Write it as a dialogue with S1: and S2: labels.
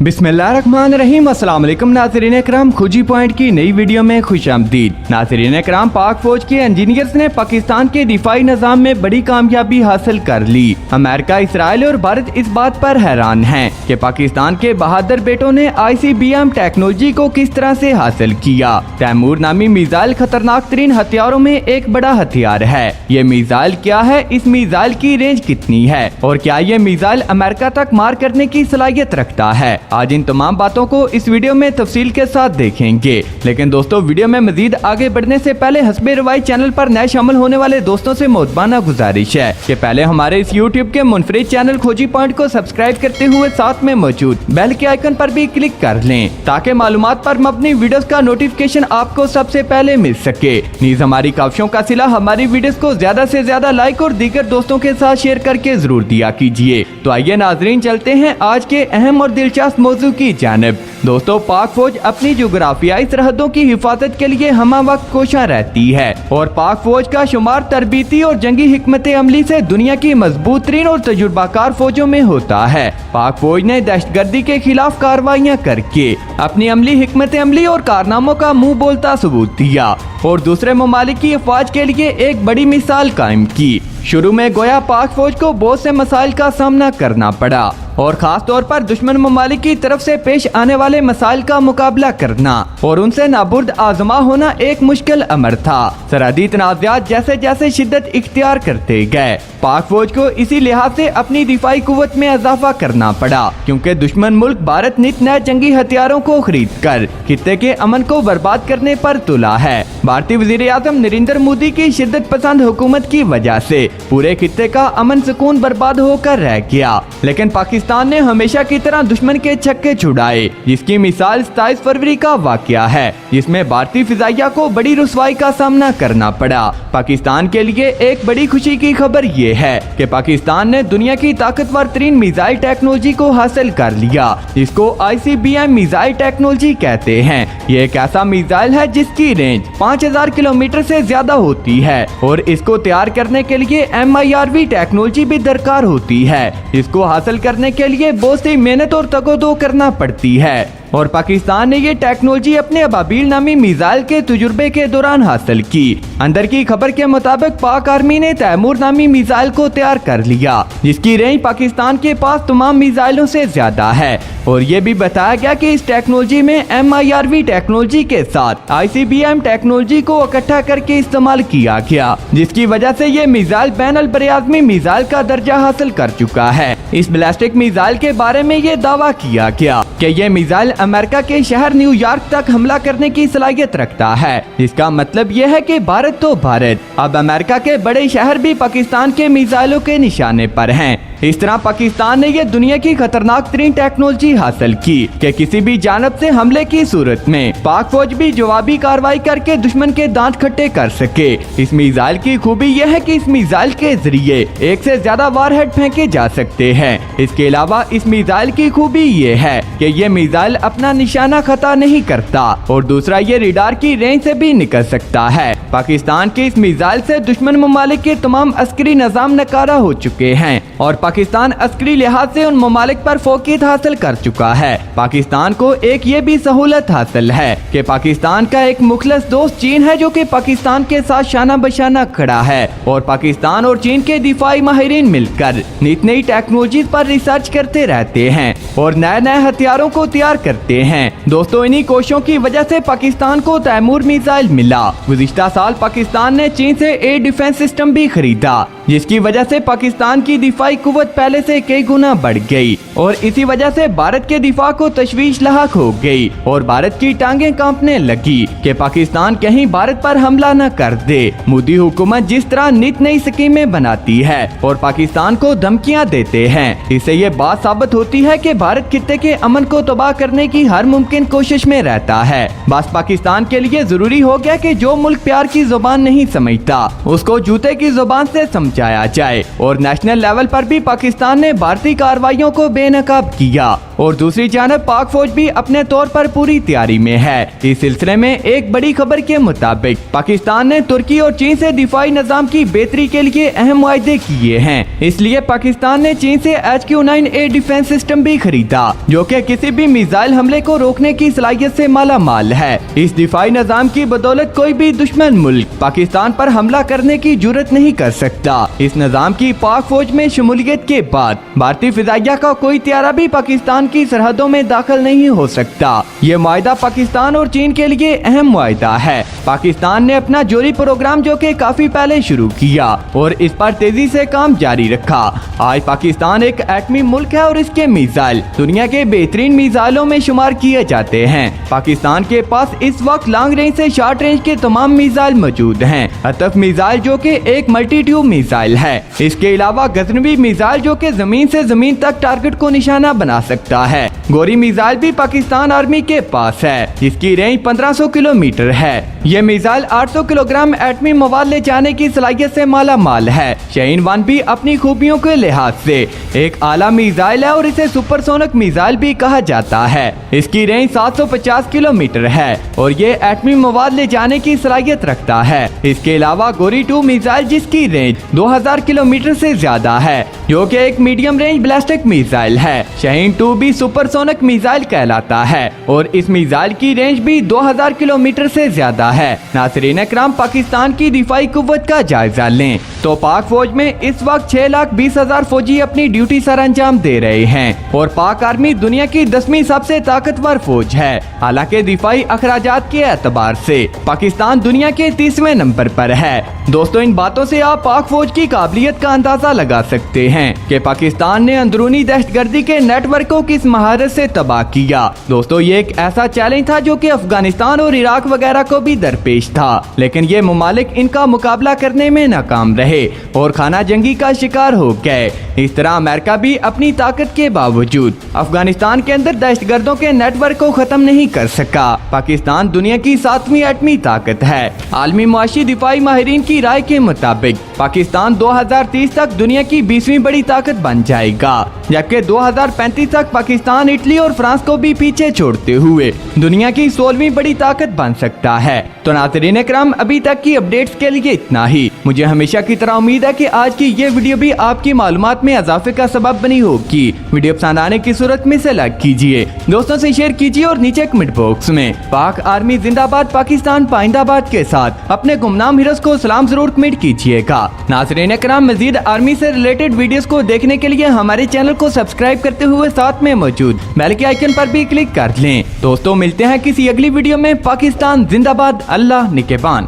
S1: बिस्मिल्लाहिर्रहमानिर्रहीम। अस्सलाम वालेकुम नाज़रीन इकराम, खोजी पॉइंट की नई वीडियो में खुश आमदीद। नाज़रीन इकराम, पाक फौज के इंजीनियर्स ने पाकिस्तान के दिफाई निज़ाम में बड़ी कामयाबी हासिल कर ली। अमेरिका, इसराइल और भारत इस बात पर हैरान हैं कि पाकिस्तान के बहादुर बेटों ने ICBM टेक्नोलॉजी को किस तरह से हासिल किया। तैमूर नामी मिसाइल खतरनाक तरीन हथियारों में एक बड़ा हथियार है। ये मिसाइल क्या है, इस मिसाइल की रेंज कितनी है और क्या ये मिसाइल अमेरिका तक मार करने की सलाहियत रखता है, आज इन तमाम बातों को इस वीडियो में तफसील के साथ देखेंगे। लेकिन दोस्तों, वीडियो में मजीद आगे बढ़ने से पहले हस्बे रवाई चैनल पर नए शामिल होने वाले दोस्तों से मोहब्बाना गुजारिश है कि पहले हमारे इस YouTube के मुनफरिद चैनल खोजी पॉइंट को सब्सक्राइब करते हुए साथ में मौजूद बेल के आइकन पर भी क्लिक कर लें ताकि मालूमात पर मबनी वीडियोस का नोटिफिकेशन आपको सबसे पहले मिल सके। नीज हमारी काविशों का सिला हमारी वीडियोस को ज्यादा से ज्यादा लाइक और दीगर दोस्तों के साथ शेयर करके जरूर दिया कीजिए। तो आइए नाजरीन, चलते हैं आज के अहम और दिलचस्प मौजू की जानिब। दोस्तों, पाक फौज अपनी जोग्राफियाई सरहदों की हिफाजत के लिए हमा वक्त कोशा रहती है और पाक फौज का शुमार तरबीती और जंगी हिकमत अमली से दुनिया की मजबूत तरीन और तजुर्बाकार फौजों में होता है। पाक फौज ने दहशतगर्दी के खिलाफ कार्रवाइयाँ करके अपनी अमली हिकमत अमली और कारनामों का मुंह बोलता सबूत दिया और दूसरे ममालिक की अफवाज के लिए एक बड़ी मिसाल कायम की। शुरू में गोया पाक फौज को बहुत से मसाइल का सामना करना पड़ा और खास तौर पर दुश्मन ममालिक की तरफ से पेश आने वाले मसाइल का मुकाबला करना और उनसे नाबुर्द आजमा होना एक मुश्किल अमर था। सरहदी तनाज़ात जैसे जैसे शिद्दत इख्तियार करते गए, पाक फौज को इसी लिहाज से अपनी दिफाई कुव्वत में इजाफा करना पड़ा क्योंकि दुश्मन मुल्क भारत नित नए जंगी हथियारों को खरीद कर खित्ते के अमन को बर्बाद करने पर तुला है। भारतीय वजीर आज़म नरेंद्र मोदी की शिद्दत पसंद हुकूमत की वजह से पूरे खित्ते का अमन सुकून बर्बाद होकर रह गया, लेकिन पाकिस्तान ने हमेशा की तरह दुश्मन के छक्के छुड़ाए, जिसकी मिसाल 27 फरवरी का वाकया है जिसमें भारतीय फिजाइया को बड़ी रुसवाई का सामना करना पड़ा। पाकिस्तान के लिए एक बड़ी खुशी की खबर ये है कि पाकिस्तान ने दुनिया की ताकतवर तरीन मिसाइल टेक्नोलॉजी को हासिल कर लिया, जिसको ICBM मिसाइल टेक्नोलॉजी कहते हैं। ये एक ऐसा मिसाइल है जिसकी रेंज 5000 किलोमीटर से ज्यादा होती है और इसको तैयार करने के लिए MIRV टेक्नोलॉजी भी दरकार होती है। इसको हासिल करने के लिए बहुत सी मेहनत और तगोदो करना पड़ती है और पाकिस्तान ने ये टेक्नोलॉजी अपने अबाबील नामी मिसाइल के तजुर्बे के दौरान हासिल की। अंदर की खबर के मुताबिक पाक आर्मी ने तैमूर नामी मिसाइल को तैयार कर लिया, जिसकी रेंज पाकिस्तान के पास तमाम मिसाइलों से ज्यादा है और ये भी बताया गया कि इस टेक्नोलॉजी में MIRV टेक्नोलॉजी के साथ ICBM टेक्नोलॉजी को इकट्ठा करके इस्तेमाल किया गया, जिसकी वजह से ये मिसाइल बैनुल बरआज़मी मिसाइल का दर्जा हासिल कर चुका है। इस बैलिस्टिक मिसाइल के बारे में ये दावा किया गया कि ये मिसाइल अमेरिका के शहर न्यूयॉर्क तक हमला करने की सलाहियत रखता है। इसका मतलब यह है कि भारत तो भारत, अब अमेरिका के बड़े शहर भी पाकिस्तान के मिसाइलों के निशाने पर हैं। इस तरह पाकिस्तान ने यह दुनिया की खतरनाक तरीन टेक्नोलॉजी हासिल की कि किसी भी जानब से हमले की सूरत में पाक फौज भी जवाबी कार्रवाई करके दुश्मन के दांत खट्टे कर सके। इस मिसाइल की खूबी यह है कि इस मिसाइल के जरिए एक से ज्यादा वारहेड फेंके जा सकते हैं। इसके अलावा इस मिसाइल की खूबी ये है कि ये मिसाइल अपना निशाना खता नहीं करता और दूसरा ये रडार की रेंज से भी निकल सकता है। पाकिस्तान के इस मिसाइल से दुश्मन ममालिक के तमाम अस्करी निजाम नकारा हो चुके हैं और पाकिस्तान अस्करी लिहाज से उन ममालिक पर फोकियत हासिल कर चुका है। पाकिस्तान को एक ये भी सहूलत हासिल है कि पाकिस्तान का एक मुखलस दोस्त चीन है, जो कि पाकिस्तान के साथ शाना बशाना खड़ा है और पाकिस्तान और चीन के दिफाई माहिरीन मिलकर नित नई टेक्नोलॉजी पर रिसर्च करते रहते हैं और नए नए हथियारों को तैयार करते हैं। दोस्तों, इन्हीं कोशिशों की वजह से पाकिस्तान को तैमूर मिसाइल मिला। गुज़िश्ता साल पाकिस्तान ने चीन से एयर डिफेंस सिस्टम भी खरीदा, जिसकी वजह से पाकिस्तान की दिफाई कुव्वत पहले से कई गुना बढ़ गई और इसी वजह से भारत के दिफा को तशवीश लाहक हो गई और भारत की टांगें कांपने लगी कि पाकिस्तान कहीं भारत पर हमला न कर दे। मोदी हुकूमत जिस तरह नित नई स्कीमें बनाती है और पाकिस्तान को धमकियां देते हैं, इससे ये बात साबित होती है कि भारत खित्ते के अमन को तबाह करने की हर मुमकिन कोशिश में रहता है। बस पाकिस्तान के लिए जरूरी हो गया कि जो मुल्क प्यार की जुबान नहीं समझता उसको जूते की जुबान से समझाया जाए और नेशनल लेवल पर भी पाकिस्तान ने भारतीय कार्रवाइयों को बेनकाब किया और दूसरी जानब पाक फौज भी अपने तौर पर पूरी तैयारी में है। इस सिलसिले में एक बड़ी खबर के मुताबिक पाकिस्तान ने तुर्की और चीन से दिफाई निजाम की बेहतरी के लिए अहम मुआहदे किए हैं। इसलिए पाकिस्तान ने चीन से HQ-9A डिफेंस सिस्टम भी खरीदा, जो कि किसी भी मिसाइल हमले को रोकने की सलाहियत से माला माल है। इस दिफाई निजाम की बदौलत कोई भी दुश्मन मुल्क पाकिस्तान पर हमला करने की जुर्रत नहीं कर सकता। इस निजाम की पाक फौज में शमूलियत के बाद भारतीय फिजाइया का कोई त्यारा भी पाकिस्तान की सरहदों में दाखिल नहीं हो सकता। ये मुआहदा पाकिस्तान और चीन के लिए अहम मुआहदा है। पाकिस्तान ने अपना जोरी प्रोग्राम जो कि काफी पहले शुरू किया और इस पर तेजी से काम जारी रखा। आज पाकिस्तान एक एटमी मुल्क है और इसके मिसाइल दुनिया के बेहतरीन मिसाइलों में शुमार किए जाते हैं। पाकिस्तान के पास इस वक्त लॉन्ग रेंज से शॉर्ट रेंज के तमाम मिसाइल मौजूद हैं। अतफ मिसाइल जो कि एक मल्टी ट्यूब मिसाइल है। इसके अलावा गजनवी मिसाइल जो कि जमीन से जमीन तक टारगेट को निशाना बना सकता है। गोरी मिसाइल भी पाकिस्तान आर्मी के पास है, जिसकी रेंज 1500 किलोमीटर है। ये मिसाइल 800 किलोग्राम एटमी मवाद ले जाने की सलाहियत से माला माल है। शाहीन-1 भी अपनी खूबियों के लिहाज से एक आला मिसाइल है और इसे सुपरसोनिक मिसाइल भी कहा जाता है। इसकी रेंज 750 किलोमीटर है और ये एटमी मवाद ले जाने की सलाहियत रखता है। इसके अलावा गोरी 2 मिसाइल जिसकी रेंज 2000 किलोमीटर से ज्यादा है, जो कि एक मीडियम रेंज बैलिस्टिक मिसाइल है। शाहीन-2 भी सुपरसोनिक मिसाइल कहलाता है और इस मिसाइल की रेंज भी 2000 किलोमीटर से ज्यादा है। नाज़रीन इकराम, पाकिस्तान की दिफाई कुव्वत का जायजा लें तो पाक फौज में इस वक्त 6,20,000 फौजी अपनी ड्यूटी सर अंजाम दे रहे हैं और पाक आर्मी दुनिया की 10वीं सबसे ताकतवर फौज है। हालांकि दिफाई अखराजात के एतबार से पाकिस्तान दुनिया के 30वें नंबर पर है। दोस्तों, इन बातों से आप पाक फौज की काबिलियत का अंदाजा लगा सकते हैं कि पाकिस्तान ने अंदरूनी दहशतगर्दी के नेटवर्क को किस महारत से तबाह किया। दोस्तों, ये एक ऐसा चैलेंज था जो कि अफगानिस्तान और इराक वगैरह को भी दरपेश था, लेकिन ये मुमालिक इनका मुकाबला करने में नाकाम रहे और खाना जंगी का शिकार हो गए। इस तरह अमेरिका भी अपनी ताकत के बावजूद अफगानिस्तान के अंदर दहशतगर्दों के नेटवर्क को खत्म नहीं कर सका। पाकिस्तान दुनिया की 7वीं एटमी ताकत है। आलमी मुआशी दिफाई माहिरीन की राय के मुताबिक पाकिस्तान 2030 तक दुनिया की 20वीं बड़ी ताकत बन जाएगा, जबकि 2035 तक पाकिस्तान इटली और फ्रांस को भी पीछे छोड़ते हुए दुनिया की 16वीं बड़ी ताकत बन सकता है। तो नाज़रीन इकराम, अभी तक की अपडेट्स के लिए इतना ही। मुझे हमेशा की तरह उम्मीद है कि आज की ये वीडियो भी आपकी मालूमात में इजाफे का सबब बनी होगी। वीडियो पसंद आने की सूरत में इसे लाइक कीजिए, दोस्तों से शेयर कीजिए और नीचे कमेंट बॉक्स में पाक आर्मी जिंदाबाद, पाकिस्तान पाइंदाबाद के साथ अपने गुमनाम हीरोज को सलाम जरूर कमेंट कीजिएगा। नाज़रीन इकराम, मजीद आर्मी से रिलेटेड वीडियोस को देखने के लिए हमारे चैनल को सब्सक्राइब करते हुए साथ में मौजूद बेल के आइकन पर भी क्लिक कर लें। दोस्तों, मिलते हैं किसी अगली वीडियो में। पाकिस्तान जिंदाबाद, अल्लाह निगहबान।